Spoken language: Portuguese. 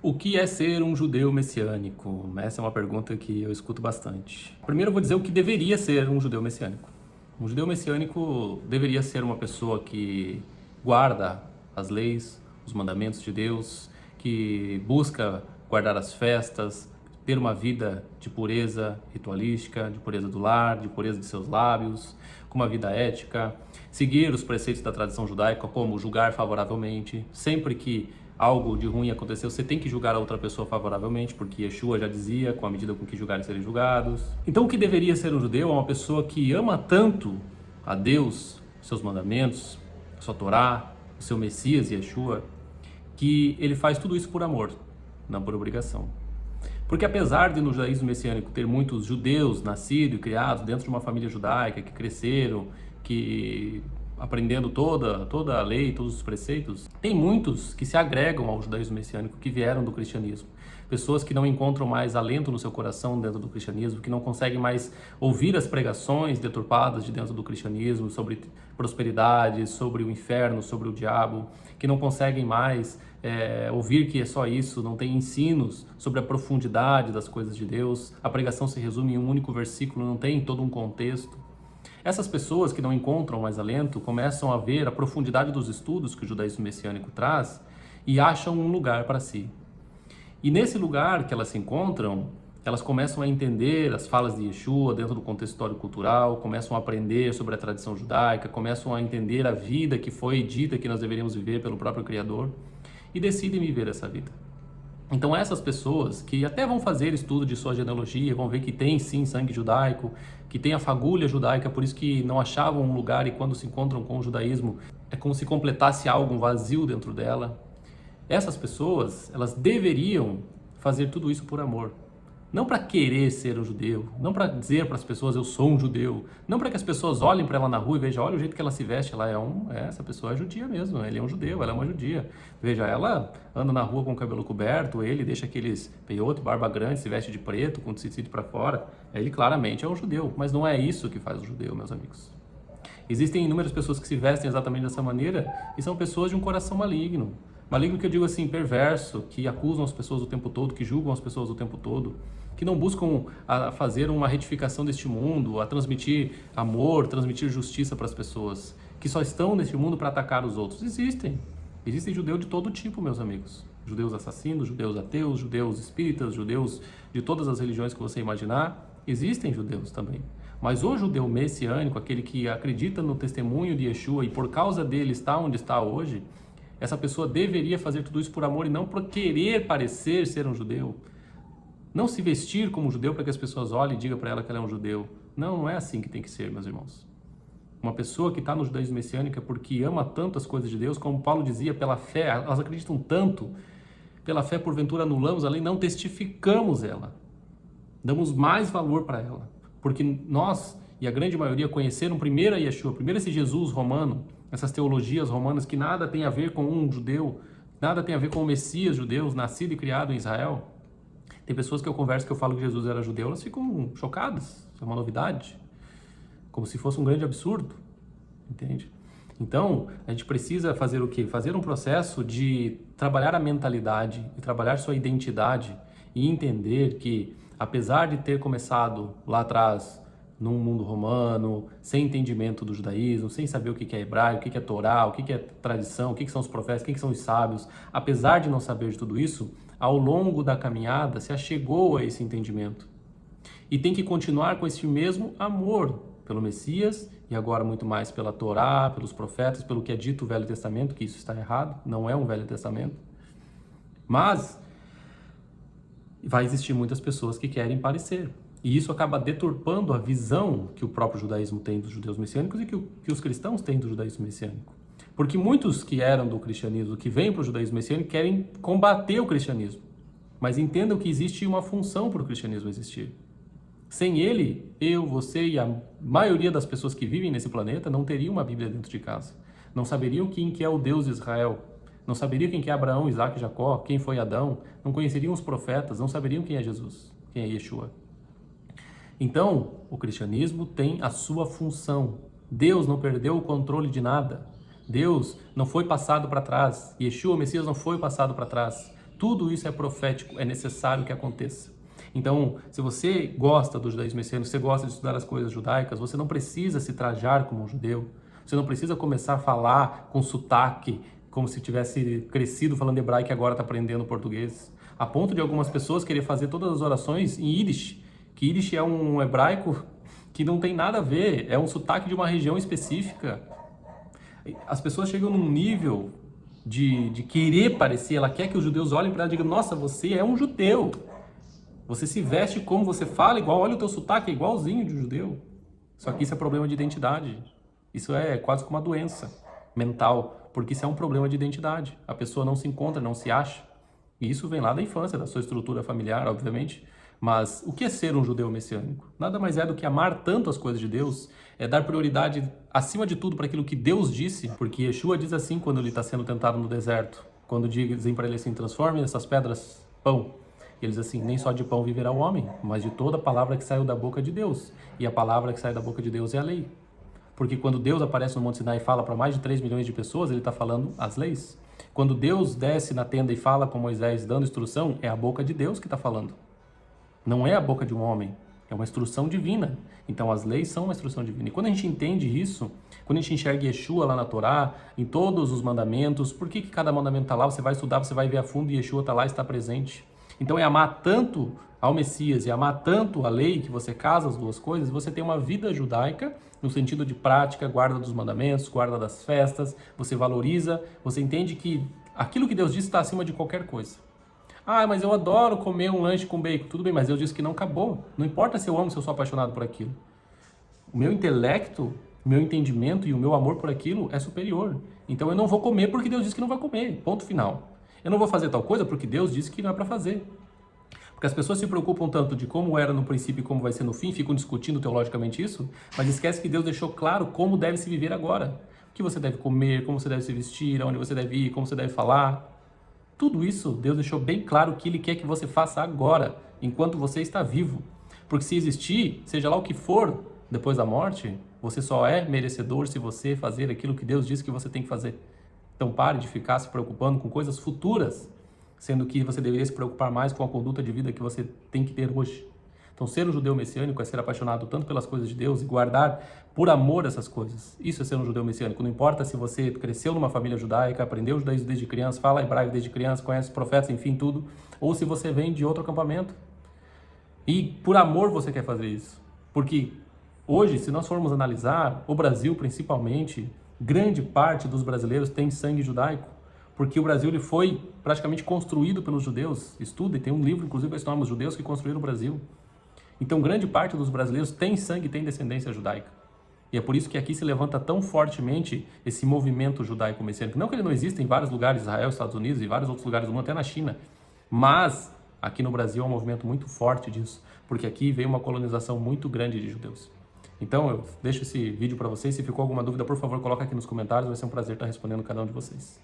O que é ser um judeu messiânico? Essa é uma pergunta que eu escuto bastante. Primeiro eu vou dizer o que deveria ser um judeu messiânico. Um judeu messiânico deveria ser uma pessoa que guarda as leis, os mandamentos de Deus, que busca guardar as festas, ter uma vida de pureza ritualística, de pureza do lar, de pureza de seus lábios, com uma vida ética, seguir os preceitos da tradição judaica, como julgar favoravelmente, sempre que algo de ruim aconteceu, você tem que julgar a outra pessoa favoravelmente, porque Yeshua já dizia, com a medida com que julgarem serem julgados. Então o que deveria ser um judeu é uma pessoa que ama tanto a Deus, seus mandamentos, a sua Torá, o seu Messias, Yeshua, que ele faz tudo isso por amor, não por obrigação. Porque apesar de no judaísmo messiânico ter muitos judeus nascidos e criados dentro de uma família judaica, que cresceram, que aprendendo toda a lei, todos os preceitos, tem muitos que se agregam ao judaísmo messiânico, que vieram do cristianismo. Pessoas que não encontram mais alento no seu coração dentro do cristianismo, que não conseguem mais ouvir as pregações deturpadas de dentro do cristianismo sobre prosperidade, sobre o inferno, sobre o diabo, que não conseguem mais ouvir que é só isso, não tem ensinos sobre a profundidade das coisas de Deus, a pregação se resume em um único versículo, não tem todo um contexto. Essas pessoas que não encontram mais alento começam a ver a profundidade dos estudos que o judaísmo messiânico traz e acham um lugar para si. E nesse lugar que elas se encontram, elas começam a entender as falas de Yeshua dentro do contexto histórico-cultural, começam a aprender sobre a tradição judaica, começam a entender a vida que foi dita que nós deveríamos viver pelo próprio Criador e decidem viver essa vida. Então essas pessoas que até vão fazer estudo de sua genealogia, vão ver que tem sim sangue judaico, que tem a fagulha judaica, por isso que não achavam um lugar e quando se encontram com o judaísmo é como se completasse algo, um vazio dentro dela. Essas pessoas, elas deveriam fazer tudo isso por amor. Não para querer ser um judeu, não para dizer para as pessoas eu sou um judeu, não para que as pessoas olhem para ela na rua e vejam, olha o jeito que ela se veste, essa pessoa é judia mesmo, ele é um judeu, ela é uma judia. Veja, ela anda na rua com o cabelo coberto, ele deixa aqueles peiote, barba grande, se veste de preto, com o tzitzit para fora, ele claramente é um judeu, mas não é isso que faz o judeu, meus amigos. Existem inúmeras pessoas que se vestem exatamente dessa maneira e são pessoas de um coração maligno. Maligno que eu digo assim, perverso, que acusam as pessoas o tempo todo, que julgam as pessoas o tempo todo, que não buscam a fazer uma retificação deste mundo, a transmitir amor, transmitir justiça para as pessoas, que só estão neste mundo para atacar os outros. Existem judeus de todo tipo, meus amigos. Judeus assassinos, judeus ateus, judeus espíritas, judeus de todas as religiões que você imaginar. Existem judeus também. Mas o judeu messiânico, aquele que acredita no testemunho de Yeshua e por causa dele está onde está hoje, essa pessoa deveria fazer tudo isso por amor e não por querer parecer ser um judeu. Não se vestir como judeu para que as pessoas olhem e digam para ela que ela é um judeu. Não, não é assim que tem que ser, meus irmãos. Uma pessoa que está no judaísmo messiânico é porque ama tanto as coisas de Deus, como Paulo dizia, pela fé, elas acreditam tanto, pela fé porventura anulamos a lei, não testificamos ela. Damos mais valor para ela. Porque nós, e a grande maioria, conheceram primeiro a Yeshua, primeiro esse Jesus romano, essas teologias romanas que nada tem a ver com um judeu, nada tem a ver com o Messias judeu, nascido e criado em Israel. Tem pessoas que eu converso que eu falo que Jesus era judeu, elas ficam chocadas, é uma novidade, como se fosse um grande absurdo, entende? Então, a gente precisa fazer o quê? Fazer um processo de trabalhar a mentalidade e trabalhar sua identidade e entender que, apesar de ter começado lá atrás, num mundo romano, sem entendimento do judaísmo, sem saber o que é hebraico, o que é Torá, o que é tradição, o que são os profetas, quem são os sábios, apesar de não saber de tudo isso, ao longo da caminhada se achegou a esse entendimento. E tem que continuar com esse mesmo amor pelo Messias e agora muito mais pela Torá, pelos profetas, pelo que é dito o Velho Testamento, que isso está errado, não é um Velho Testamento. Mas vai existir muitas pessoas que querem parecer. E isso acaba deturpando a visão que o próprio judaísmo tem dos judeus messiânicos e que os cristãos têm do judaísmo messiânico. Porque muitos que eram do cristianismo, que vêm para o judaísmo messiânico, querem combater o cristianismo. Mas entendam que existe uma função para o cristianismo existir. Sem ele, eu, você e a maioria das pessoas que vivem nesse planeta não teriam uma Bíblia dentro de casa. Não saberiam quem que é o Deus de Israel. Não saberiam quem que é Abraão, Isaac e Jacó, quem foi Adão. Não conheceriam os profetas, não saberiam quem é Jesus, quem é Yeshua. Então, o cristianismo tem a sua função. Deus não perdeu o controle de nada. Deus não foi passado para trás. Yeshua, o Messias, não foi passado para trás. Tudo isso é profético, é necessário que aconteça. Então, se você gosta do judaísmo messiânico, se você gosta de estudar as coisas judaicas, você não precisa se trajar como um judeu, você não precisa começar a falar com sotaque, como se tivesse crescido falando hebraico e agora está aprendendo português. A ponto de algumas pessoas querer fazer todas as orações em Yiddish, que Yiddish é um hebraico que não tem nada a ver, é um sotaque de uma região específica. As pessoas chegam num nível de querer parecer, ela quer que os judeus olhem para ela e digam, nossa, você é um judeu. Você se veste como você fala igual, olha o teu sotaque, é igualzinho de um judeu. Só que isso é problema de identidade. Isso é quase como uma doença mental, porque isso é um problema de identidade. A pessoa não se encontra, não se acha. E isso vem lá da infância, da sua estrutura familiar, obviamente. Mas o que é ser um judeu messiânico? Nada mais é do que amar tanto as coisas de Deus, é dar prioridade acima de tudo para aquilo que Deus disse, porque Yeshua diz assim quando ele está sendo tentado no deserto, quando dizem para ele assim, transforme essas pedras pão. Ele diz assim, nem só de pão viverá o homem, mas de toda a palavra que saiu da boca de Deus. E a palavra que sai da boca de Deus é a lei. Porque quando Deus aparece no Monte Sinai e fala para mais de 3 milhões de pessoas, ele está falando as leis. Quando Deus desce na tenda e fala com Moisés dando instrução, é a boca de Deus que está falando. Não é a boca de um homem, é uma instrução divina. Então as leis são uma instrução divina. E quando a gente entende isso, quando a gente enxerga Yeshua lá na Torá, em todos os mandamentos, por que cada mandamento está lá? Você vai estudar, você vai ver a fundo e Yeshua está lá e está presente. Então é amar tanto ao Messias e amar tanto a lei, que você casa as duas coisas, você tem uma vida judaica no sentido de prática, guarda dos mandamentos, guarda das festas, você valoriza, você entende que aquilo que Deus disse está acima de qualquer coisa. Ah, mas eu adoro comer um lanche com bacon. Tudo bem, mas Deus disse que não acabou. Não importa se eu amo, se eu sou apaixonado por aquilo. O meu intelecto, o meu entendimento e o meu amor por aquilo é superior. Então eu não vou comer porque Deus disse que não vai comer. Ponto final. Eu não vou fazer tal coisa porque Deus disse que não é para fazer. Porque as pessoas se preocupam tanto de como era no princípio e como vai ser no fim, ficam discutindo teologicamente isso, mas esquece que Deus deixou claro como deve se viver agora. O que você deve comer, como você deve se vestir, aonde você deve ir, como você deve falar. Tudo isso Deus deixou bem claro que Ele quer que você faça agora, enquanto você está vivo. Porque se existir, seja lá o que for, depois da morte, você só é merecedor se você fazer aquilo que Deus disse que você tem que fazer. Então pare de ficar se preocupando com coisas futuras, sendo que você deveria se preocupar mais com a conduta de vida que você tem que ter hoje. Então ser um judeu messiânico é ser apaixonado tanto pelas coisas de Deus e guardar por amor essas coisas. Isso é ser um judeu messiânico. Não importa se você cresceu numa família judaica, aprendeu judaísmo desde criança, fala hebraico desde criança, conhece os profetas, enfim, tudo, ou se você vem de outro acampamento. E por amor você quer fazer isso. Porque hoje, se nós formos analisar, o Brasil principalmente, grande parte dos brasileiros tem sangue judaico. Porque o Brasil ele foi praticamente construído pelos judeus. Estuda, e tem um livro, inclusive, com esse nome, Os Judeus que Construíram o Brasil. Então, grande parte dos brasileiros tem sangue e tem descendência judaica. E é por isso que aqui se levanta tão fortemente esse movimento judaico-messiânico. Não que ele não exista em vários lugares, Israel, Estados Unidos e vários outros lugares do mundo, até na China. Mas aqui no Brasil é um movimento muito forte disso, porque aqui veio uma colonização muito grande de judeus. Então, eu deixo esse vídeo para vocês. Se ficou alguma dúvida, por favor, coloca aqui nos comentários. Vai ser um prazer estar respondendo cada um de vocês.